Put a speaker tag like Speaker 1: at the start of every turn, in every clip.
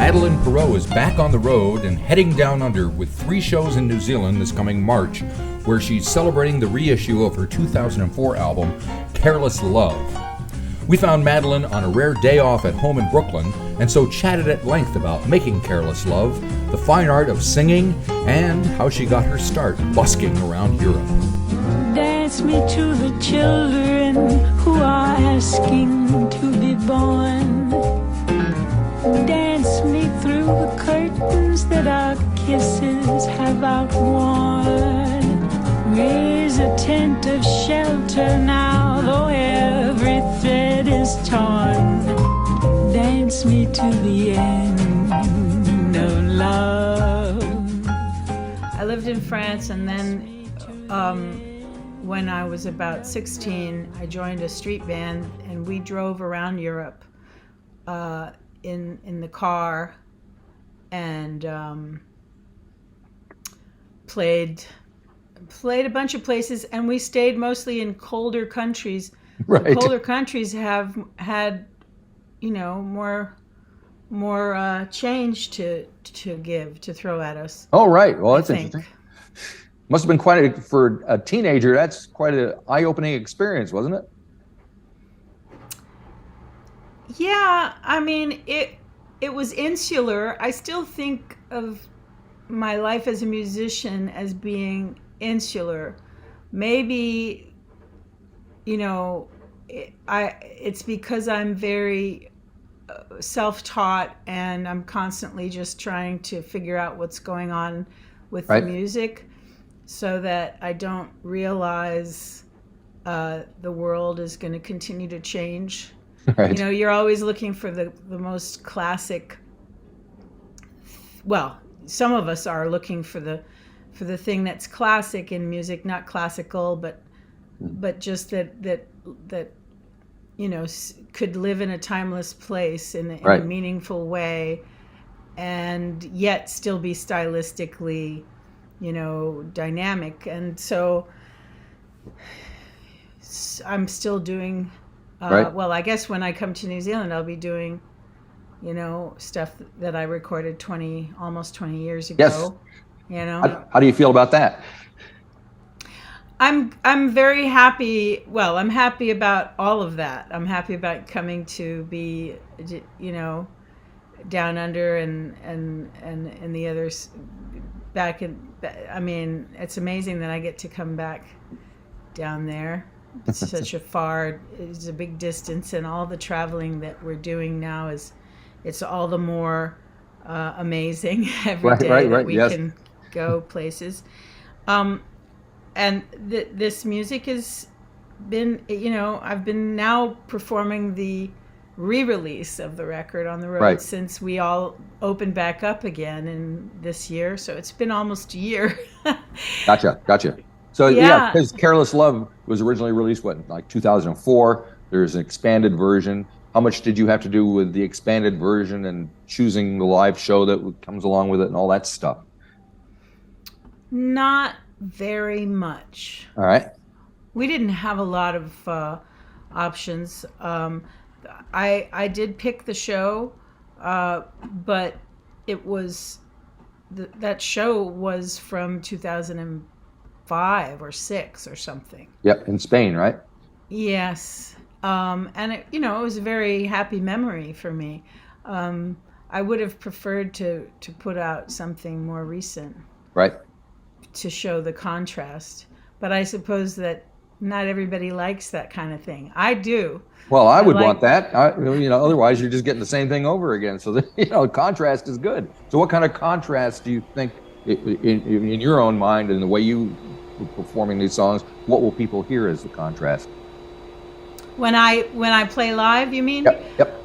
Speaker 1: Madeleine Peyroux is back on the road and heading down under with 3 shows in New Zealand this coming March, where she's celebrating the reissue of her 2004 album, Careless Love. We found Madeleine on a rare day off at home in Brooklyn, and so chatted at length about making Careless Love, the fine art of singing, and how she got her start busking around Europe.
Speaker 2: Dance me to the children who are asking to be born. Dance me through the curtains that our kisses have outworn. Raise a tent of shelter now, though every thread is torn. Dance me to the end of love.
Speaker 3: I lived in France, and then when I was about 16, I joined a street band, and we drove around Europe in the car and played a bunch of places, and we stayed mostly in colder countries.
Speaker 4: Right.
Speaker 3: The colder countries have had, more change to throw at us.
Speaker 4: Oh, right. Well, that's
Speaker 3: I think.
Speaker 4: interesting. Must have been for a teenager, that's quite an eye-opening experience, wasn't it?
Speaker 3: Yeah, I mean, it was insular. I still think of my life as a musician as being insular. Maybe, it's because I'm very self-taught, and I'm constantly just trying to figure out what's going on with
Speaker 4: Right.
Speaker 3: the music, so that I don't realize the world is going to continue to change.
Speaker 4: Right.
Speaker 3: You're always looking for the most classic. Well, some of us are looking for the thing that's classic in music, not classical, but just that could live in a timeless place in a
Speaker 4: Right.
Speaker 3: meaningful way, and yet still be stylistically, dynamic. And so I'm still doing.
Speaker 4: Right.
Speaker 3: Well, I guess when I come to New Zealand, I'll be doing, stuff that I recorded almost 20 years ago.
Speaker 4: Yes. How do you feel about that?
Speaker 3: I'm very happy. Well, I'm happy about all of that. I'm happy about coming to be, down under and the others back in. I mean, it's amazing that I get to come back down there. It's it's a big distance, and all the traveling that we're doing now it's all the more amazing every day that we
Speaker 4: yes.
Speaker 3: can go places. And this music has been, I've been now performing the re-release of the record on the road
Speaker 4: Right.
Speaker 3: since we all opened back up again in this year. So it's been almost a year.
Speaker 4: Gotcha. So
Speaker 3: Yeah.
Speaker 4: because Careless Love was originally released, like 2004? There's an expanded version. How much did you have to do with the expanded version and choosing the live show that comes along with it and all that stuff?
Speaker 3: Not very much.
Speaker 4: All right.
Speaker 3: We didn't have a lot of options. I did pick the show, but it was that show was from 2005 or 6 or something.
Speaker 4: Yep, in Spain, right?
Speaker 3: Yes, and it was a very happy memory for me. I would have preferred to put out something more recent,
Speaker 4: Right.
Speaker 3: to show the contrast. But I suppose that not everybody likes that kind of thing. I do.
Speaker 4: Well, I would
Speaker 3: like-
Speaker 4: want that. Otherwise you're just getting the same thing over again. So contrast is good. So what kind of contrast do you think, in your own mind and the way you were performing these songs, what will people hear as the contrast?
Speaker 3: When I play live, you mean?
Speaker 4: Yep.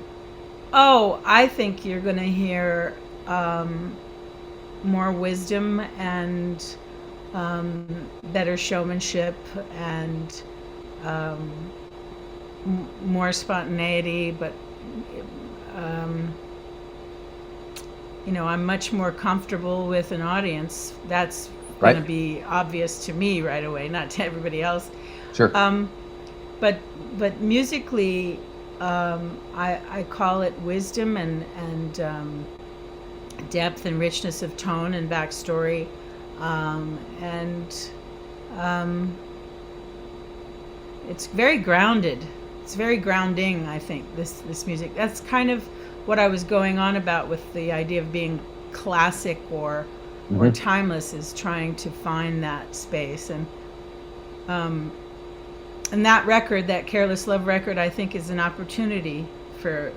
Speaker 3: Oh, I think you're going to hear more wisdom and better showmanship and more spontaneity, but I'm much more comfortable with an audience. That's
Speaker 4: Right.
Speaker 3: going to be obvious to me right away, not to everybody else.
Speaker 4: Sure.
Speaker 3: But musically, I call it wisdom and depth and richness of tone and backstory, and it's very grounded. It's very grounding, I think, this music. That's kind of what I was going on about with the idea of being classic or timeless, is trying to find that space. And that record, that Careless Love record, I think is an opportunity for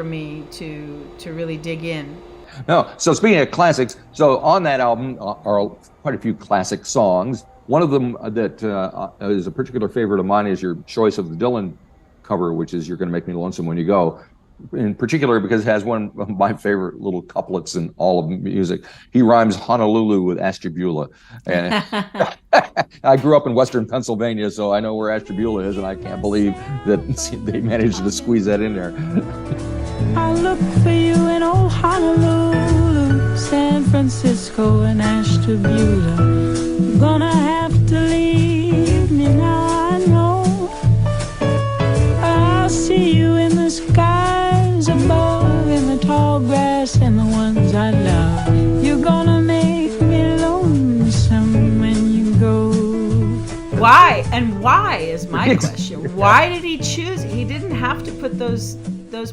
Speaker 3: me to really dig in.
Speaker 4: No, so speaking of classics, so on that album are quite a few classic songs. One of them that is a particular favorite of mine is your choice of the Dylan cover, which is "You're Gonna Make Me Lonesome When You Go," in particular because it has one of my favorite little couplets in all of music. He rhymes Honolulu with Ashtabula. And I grew up in Western Pennsylvania, so I know where Ashtabula is, and I can't believe that they managed to squeeze that in there.
Speaker 2: I look for you in old Honolulu, San Francisco, and Ashtabula. You're gonna have to leave me now, I know. I'll see you in the skies above, in the tall grass and the ones I love. You're gonna make me lonesome when you go.
Speaker 3: Why? And why is my question. Why did he choose? He didn't have to put those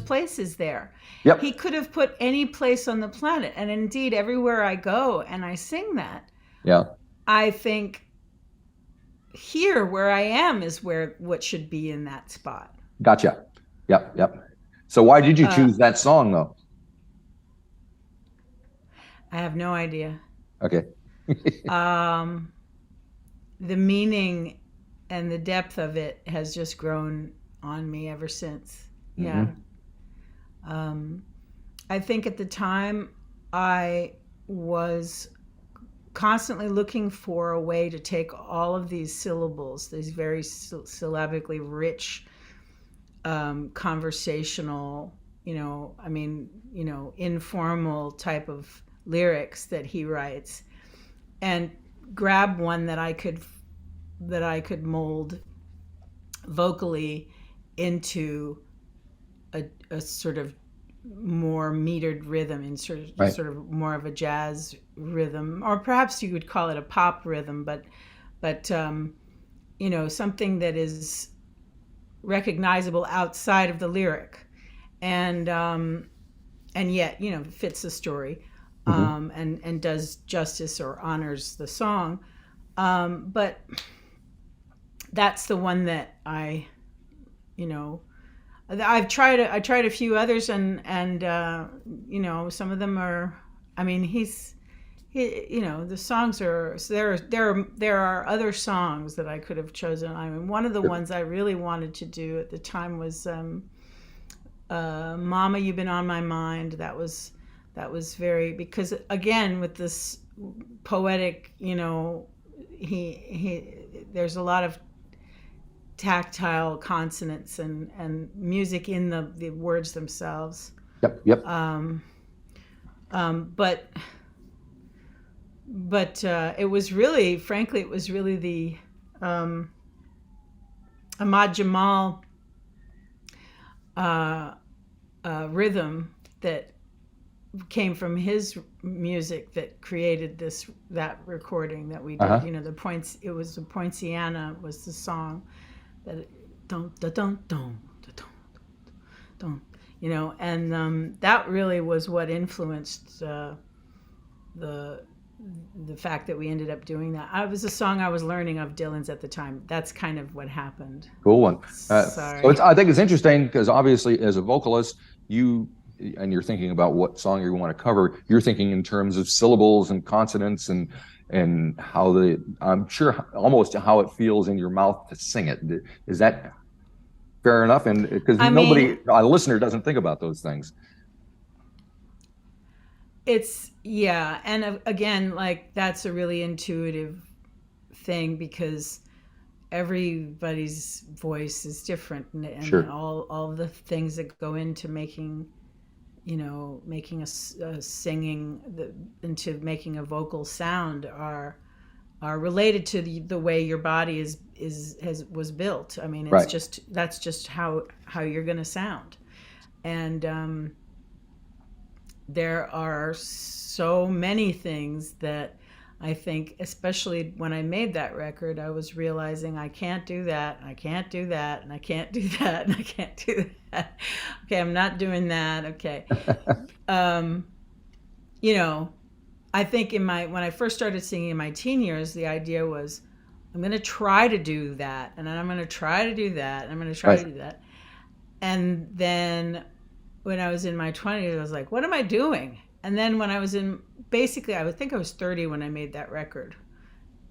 Speaker 3: places there.
Speaker 4: Yep.
Speaker 3: He could have put any place on the planet. And indeed, everywhere I go and I sing that,
Speaker 4: Yeah.
Speaker 3: I think here where I am is what should be in that spot.
Speaker 4: Gotcha. Yep. So why did you choose that song, though?
Speaker 3: I have no idea.
Speaker 4: Okay.
Speaker 3: The meaning and the depth of it has just grown on me ever since. Yeah. I think at the time I was constantly looking for a way to take all of these syllables, these very syllabically rich, conversational, informal type of lyrics that he writes, and grab one that I could mold vocally into a sort of more metered rhythm, in sort of more of a jazz rhythm, or perhaps you would call it a pop rhythm, but something that is recognizable outside of the lyric, and yet fits the story, and does justice or honors the song, but that's the one that I've tried a few others, and some of them are, the songs are, so there are other songs that I could have chosen. One of the ones I really wanted to do at the time was Mama, You've Been on My Mind. That was very, because again, with this poetic, there's a lot of tactile consonants and music in the words themselves.
Speaker 4: Yep.
Speaker 3: But it was really, frankly, the Ahmad Jamal rhythm that came from his music that created that recording that we did. The points. It was the Poinciana was the song. That don't, and that really was what influenced the fact that we ended up doing that. It was a song I was learning of Dylan's at the time. That's kind of what happened.
Speaker 4: Cool one.
Speaker 3: Sorry.
Speaker 4: So I think it's interesting because obviously as a vocalist, you're thinking about what song you want to cover. You're thinking in terms of syllables and consonants and how I'm sure almost how it feels in your mouth to sing it. Is that fair enough? And because a listener doesn't think about those things.
Speaker 3: It's, yeah. And again, like, that's a really intuitive thing because everybody's voice is different, and
Speaker 4: Sure.
Speaker 3: all the things that go into making a singing into making a vocal sound are related to the way your body was built. It's
Speaker 4: Right.
Speaker 3: That's just how you're going to sound, and there are so many things that I think, especially when I made that record, I was realizing I can't do that, and I can't do that, and I can't do that, and I can't do that. Okay, I'm not doing that. Okay. You know, I think when I first started singing in my teen years, the idea was, I'm going to try to do that, and I'm going to try to do that, and I'm going to try to do that. And then when I was in my 20s, I was like, what am I doing? And then when I was basically, I would think I was 30 when I made that record.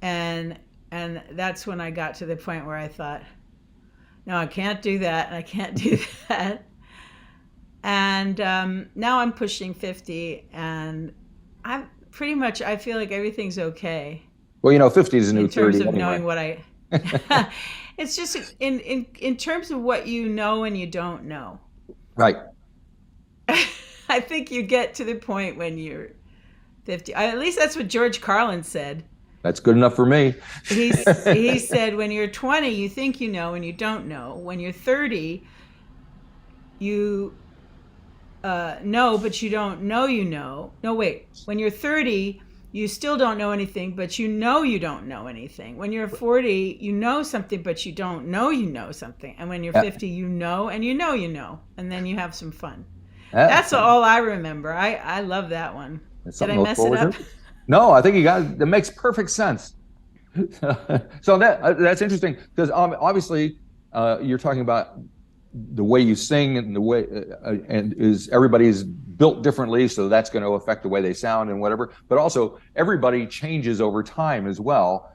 Speaker 3: And that's when I got to the point where I thought, no, I can't do that, and I can't do that. And now I'm pushing 50, and I'm pretty much, I feel like everything's okay.
Speaker 4: Well, you know, 50 is a new 30
Speaker 3: in terms of
Speaker 4: anyway.
Speaker 3: Knowing what I... It's just in terms of what you know and you don't know.
Speaker 4: Right.
Speaker 3: I think you get to the point when you're 50. At least that's what George Carlin said.
Speaker 4: That's good enough for me.
Speaker 3: He said, when you're 20, you think you know and you don't know. When you're 30, you know, but you don't know you know. No, wait. When you're 30, you still don't know anything, but you don't know anything. When you're 40, you know something, but you don't know you know something. And when you're 50, you know, and you know you know. And then you have some fun. That's all I remember. I love that one. Did I mess it up?
Speaker 4: No, I think you got it. That makes perfect sense. So that's interesting, because obviously you're talking about the way you sing and the way and is everybody's built differently, so that's going to affect the way they sound and whatever. But also everybody changes over time as well.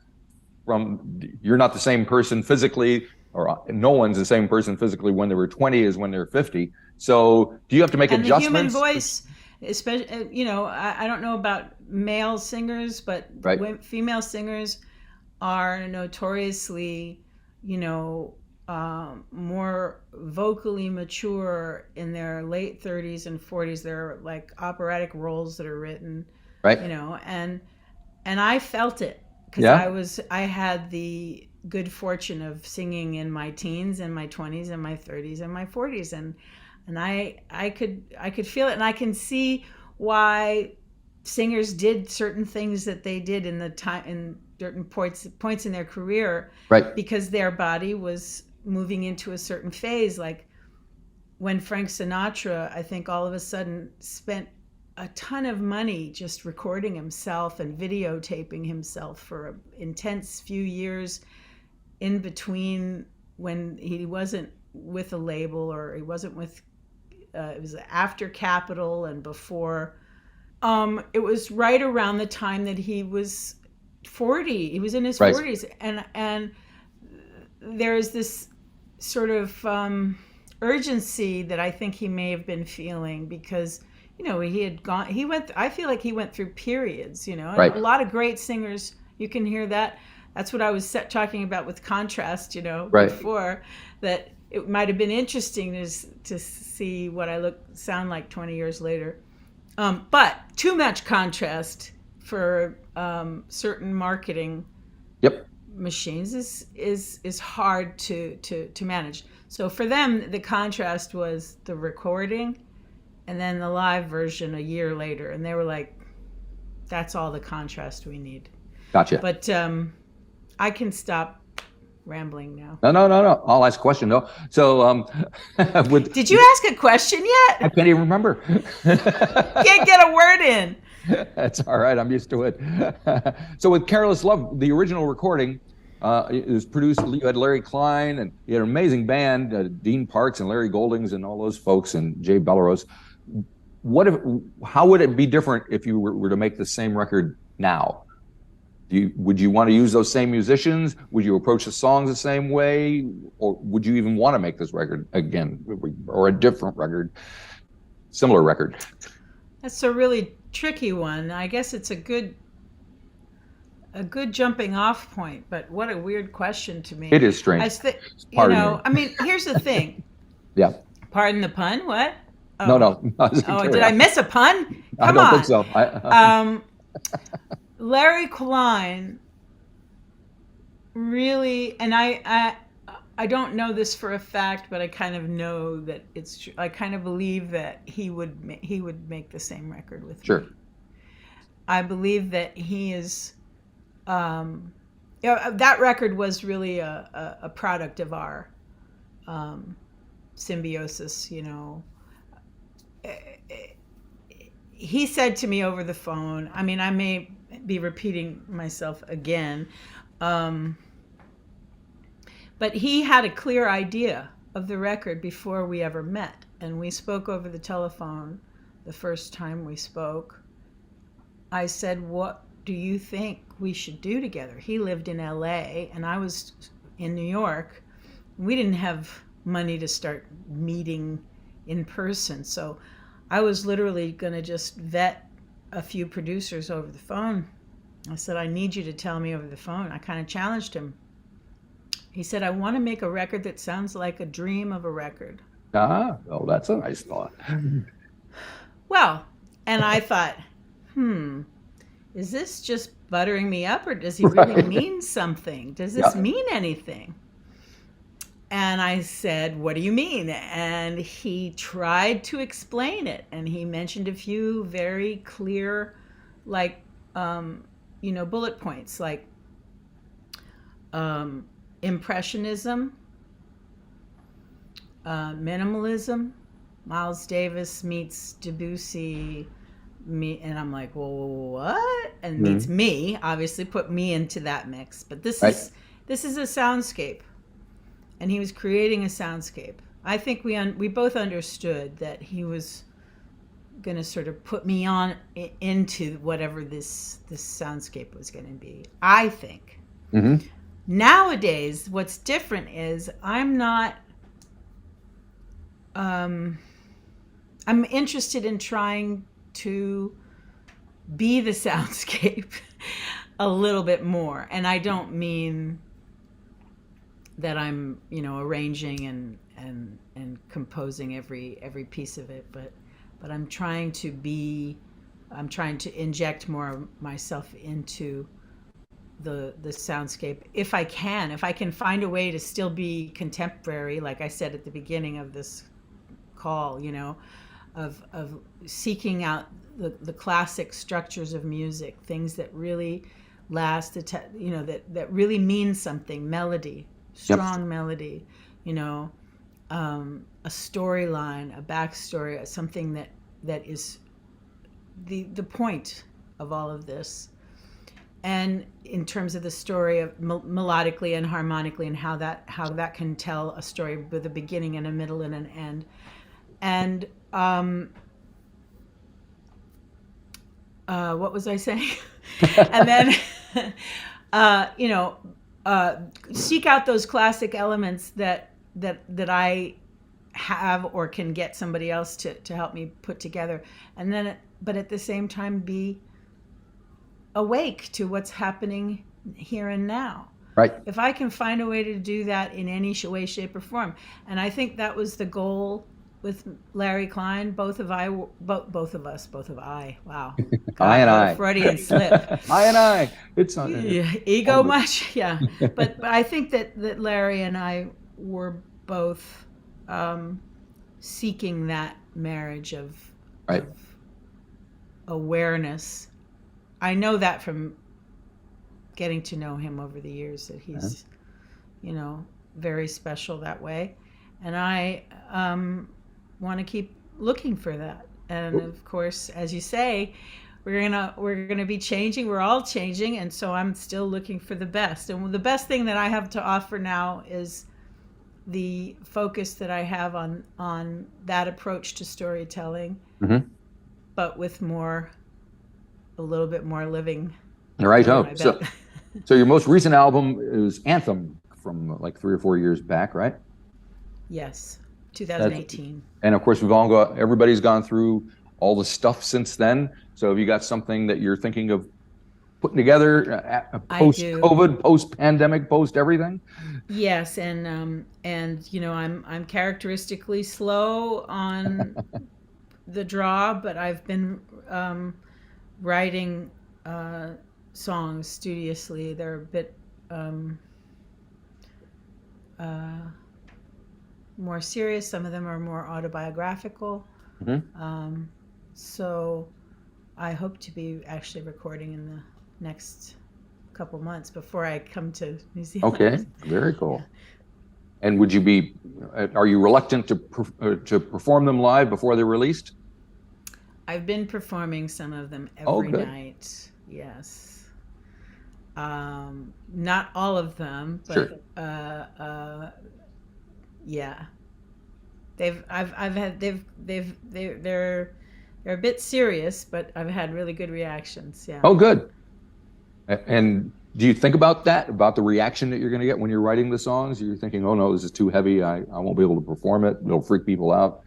Speaker 4: You're not the same person physically, or no one's the same person physically when they were 20 as when they're 50. So do you have to make adjustments?
Speaker 3: And the human voice, especially, you know, I don't know about male singers, but female singers are notoriously, you know, more vocally mature in their late 30s and 40s. There are like operatic roles that are written, you know, and I felt it, because I had the good fortune of singing in my teens and my 20s and my 30s and my 40s, and I could feel it, and I can see why singers did certain things that they did in the time, in certain points in their career, because their body was moving into a certain phase. Like when Frank Sinatra, I think, all of a sudden spent a ton of money just recording himself and videotaping himself for an intense few years in between, when he wasn't with a label, or he wasn't with it was after Capitol and before. It was right around the time that he was 40. He was in his 40s, and there's this sort of urgency that I think he may have been feeling, because, you know, I feel like he went through periods, you know, and a lot of great singers, you can hear that. That's what I was talking about with contrast, you know, before, that it might have been interesting to see what I sound like 20 years later. But too much contrast for certain marketing machines is hard to manage. So for them, the contrast was the recording and then the live version a year later, and they were like, that's all the contrast we need.
Speaker 4: Gotcha.
Speaker 3: But I can stop rambling now.
Speaker 4: No. I'll ask a question though. So
Speaker 3: did you ask a question yet?
Speaker 4: I can't even remember.
Speaker 3: Can't get a word in.
Speaker 4: That's all right. I'm used to it. So with Careless Love, the original recording, it was produced. You had Larry Klein, and you had an amazing band, Dean Parks and Larry Goldings and all those folks, and Jay Bellerose. How would it be different if you were to make the same record now? Would you want to use those same musicians? Would you approach the songs the same way? Or would you even want to make this record again, or a different record, similar record?
Speaker 3: That's a really tricky one. I guess it's a good jumping off point, but what a weird question to me.
Speaker 4: It is strange.
Speaker 3: I mean, here's the thing.
Speaker 4: Yeah.
Speaker 3: Pardon the pun? What?
Speaker 4: Oh. No.
Speaker 3: Did I miss a pun? Come
Speaker 4: I don't think so.
Speaker 3: Larry Klein really, and I I don't know this for a fact, but I kind of know that it's true. I kind of believe that he would make the same record with
Speaker 4: Sure.
Speaker 3: me. I believe that he is. That record was really a product of our symbiosis. He said to me over the phone. I mean, I may be repeating myself again. But he had a clear idea of the record before we ever met. And we spoke over the telephone the first time we spoke. I said, what do you think we should do together? He lived in LA and I was in New York. We didn't have money to start meeting in person. So I was literally going to just vet a few producers over the phone. I said, I need you to tell me over the phone. I kind of challenged him. He said, I want to make a record that sounds like a dream of a record.
Speaker 4: Oh, that's a nice thought.
Speaker 3: Well, and I thought, is this just buttering me up or does he really mean something? Does this mean anything? And I said, what do you mean? And he tried to explain it. And he mentioned a few very clear, like, bullet points, like, Impressionism, minimalism, Miles Davis meets Debussy, and I'm like, well, what? And meets me, obviously put me into that mix. But this is a soundscape, and he was creating a soundscape. I think we both understood that he was going to sort of put me on into whatever this soundscape was going to be. I think. Mm-hmm. Nowadays, what's different is I'm interested in trying to be the soundscape a little bit more. And I don't mean that I'm, arranging and composing every piece of it, but I'm trying to inject more of myself into the soundscape if I can find a way to still be contemporary, like I said at the beginning of this call, of seeking out the classic structures of music, things that really last, that really mean something, melody, strong melody, a storyline, a backstory, something that is the point of all of this. And in terms of the story of melodically and harmonically, and how that can tell a story with a beginning and a middle and an end, and what was I saying? And then seek out those classic elements that I have or can get somebody else to help me put together, and then but at the same time be awake to what's happening here and now.
Speaker 4: Right.
Speaker 3: If I can find a way to do that in any way, shape, or form, and I think that was the goal with Larry Klein. Both of I. Wow. God,
Speaker 4: I and I.
Speaker 3: Freudian slip.
Speaker 4: I and I. It's not
Speaker 3: ego much. Yeah. But I think that Larry and I were both seeking that marriage of awareness. I know that from getting to know him over the years, that he's, very special that way. And I want to keep looking for that. And of course, as you say, we're gonna be changing. We're all changing, and so I'm still looking for the best. And the best thing that I have to offer now is the focus that I have on that approach to storytelling, but with a little bit more living.
Speaker 4: Right. So your most recent album is Anthem from like 3 or 4 years back, right?
Speaker 3: Yes, 2018.
Speaker 4: And of course, everybody's gone through all the stuff since then. So have you got something that you're thinking of putting together post-COVID, post-pandemic, post-everything? Yes,
Speaker 3: and I'm characteristically slow on the draw, but I've been writing songs studiously. They're a bit more serious. Some of them are more autobiographical.
Speaker 4: Mm-hmm.
Speaker 3: So I hope to be actually recording in the next couple months before I come to New Zealand.
Speaker 4: Okay, very cool. And would you be? Are you reluctant to perform them live before they're released?
Speaker 3: I've been performing some of them every night. Yes. Not all of them, but
Speaker 4: sure.
Speaker 3: Yeah. They're a bit serious, but I've had really good reactions. Yeah.
Speaker 4: Oh, good. And do you think about that, about the reaction that you're going to get when you're writing the songs? You're thinking, oh no, this is too heavy. I won't be able to perform it. It'll freak people out.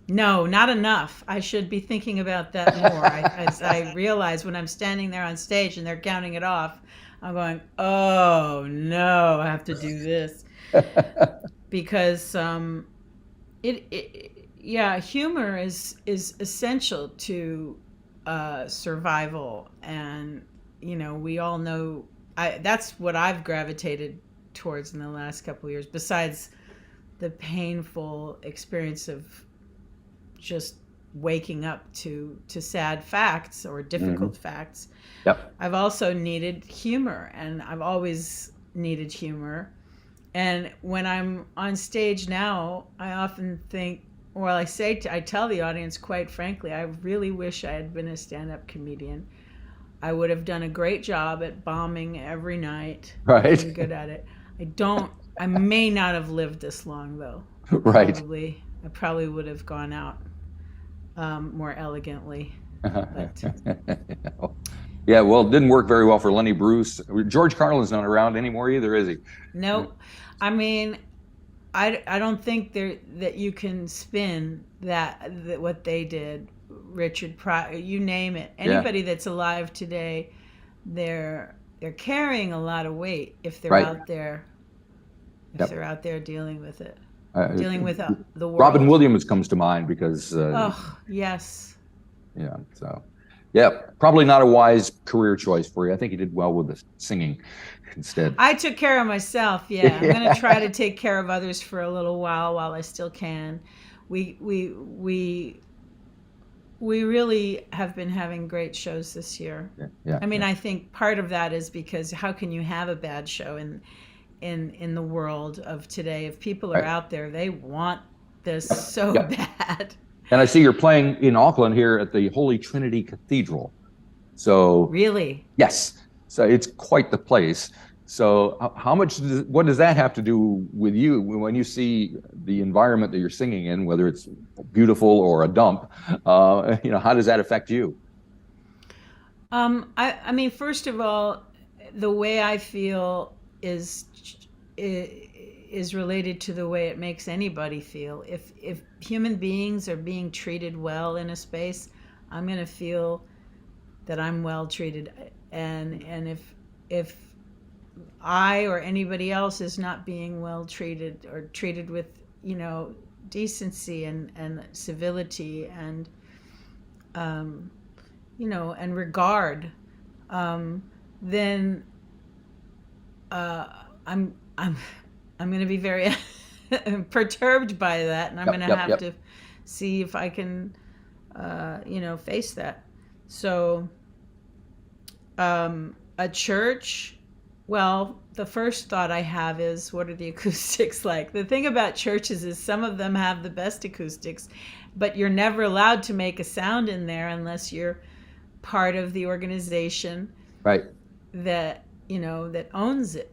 Speaker 3: No, not enough. I should be thinking about that more. As I realize when I'm standing there on stage and they're counting it off, I'm going, oh no, I have to do this. Because humor is essential to survival, and we all know that's what I've gravitated towards in the last couple of years. Besides the painful experience of just waking up to sad facts or difficult facts.
Speaker 4: Yep.
Speaker 3: I've also needed humor, and I've always needed humor. And when I'm on stage now, I often think, I tell the audience, quite frankly, I really wish I had been a stand-up comedian. I would have done a great job at bombing every night.
Speaker 4: Right.
Speaker 3: I'm good at it. I may not have lived this long, though.
Speaker 4: Right.
Speaker 3: I probably would have gone out more elegantly. But.
Speaker 4: Yeah, well, it didn't work very well for Lenny Bruce. George Carlin's not around anymore either, is he?
Speaker 3: No. I mean, I don't think that you can spin that what they did. Richard Pryor, you name it. Anybody that's alive today, they're carrying a lot of weight if they're out there. If they're out there dealing with it, dealing with the world.
Speaker 4: Robin Williams comes to mind because.
Speaker 3: Oh yes.
Speaker 4: Yeah. So, yeah, probably not a wise career choice for you. I think you did well with the singing instead.
Speaker 3: I took care of myself. Yeah, I'm going to try to take care of others for a little while I still can. We really have been having great shows this year.
Speaker 4: Yeah.
Speaker 3: I mean, I think part of that is because how can you have a bad show in the world of today? If people are out there, they want this so bad.
Speaker 4: And I see you're playing in Auckland here at the Holy Trinity Cathedral. So
Speaker 3: really,
Speaker 4: yes. So it's quite the place. So what does that have to do with you when you see the environment that you're singing in, whether it's beautiful or a dump? How does that affect you?
Speaker 3: I mean, first of all, the way I feel is related to the way it makes anybody feel. If human beings are being treated well in a space, I'm going to feel that I'm well treated, and if I or anybody else is not being well treated or treated with decency and civility and and regard, then I'm going to be very perturbed by that, and I'm going to have to see if I can face that. So a church, well, the first thought I have is, what are the acoustics like? The thing about churches is some of them have the best acoustics, but you're never allowed to make a sound in there unless you're part of the organization that that owns it.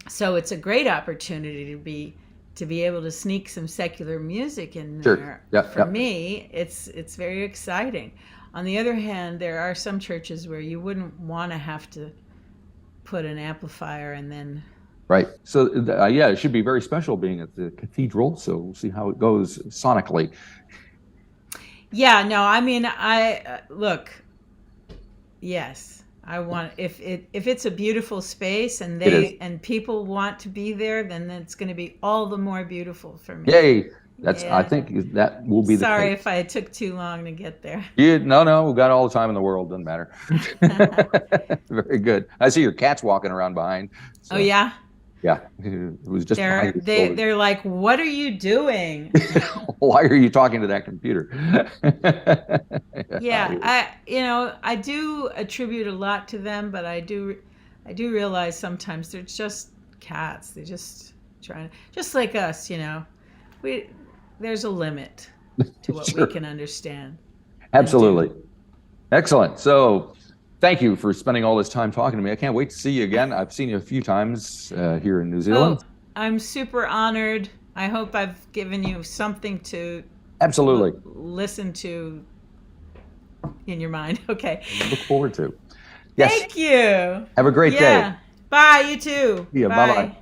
Speaker 3: So it's a great opportunity to be able to sneak some secular music in there. For me, it's very exciting. On the other hand, there are some churches where you wouldn't want to have to put an amplifier and then.
Speaker 4: Right. So it should be very special being at the cathedral. So we'll see how it goes sonically.
Speaker 3: Yeah. No. I mean, look. Yes, I want if it's a beautiful space and people want to be there, then it's going to be all the more beautiful for me.
Speaker 4: Yay! I think that will be the case.
Speaker 3: Sorry if I took too long to get there.
Speaker 4: No, we've got all the time in the world. Doesn't matter. Very good. I see your cat's walking around behind. So.
Speaker 3: Oh yeah.
Speaker 4: Yeah, it was just behind his shoulder.
Speaker 3: They're like, what are you doing?
Speaker 4: Why are you talking to that computer?
Speaker 3: Yeah, I do attribute a lot to them, but I do realize sometimes they're just cats. They're just trying, just like us, there's a limit to what
Speaker 4: Sure.
Speaker 3: we can understand.
Speaker 4: Absolutely. Excellent. So thank you for spending all this time talking to me. I can't wait to see you again. I've seen you a few times here in New Zealand.
Speaker 3: Oh, I'm super honored. I hope I've given you something to
Speaker 4: Absolutely.
Speaker 3: listen to in your mind. Okay.
Speaker 4: Look forward to. Yes.
Speaker 3: Thank you.
Speaker 4: Have a great day.
Speaker 3: Bye, you too.
Speaker 4: See ya. Bye-bye.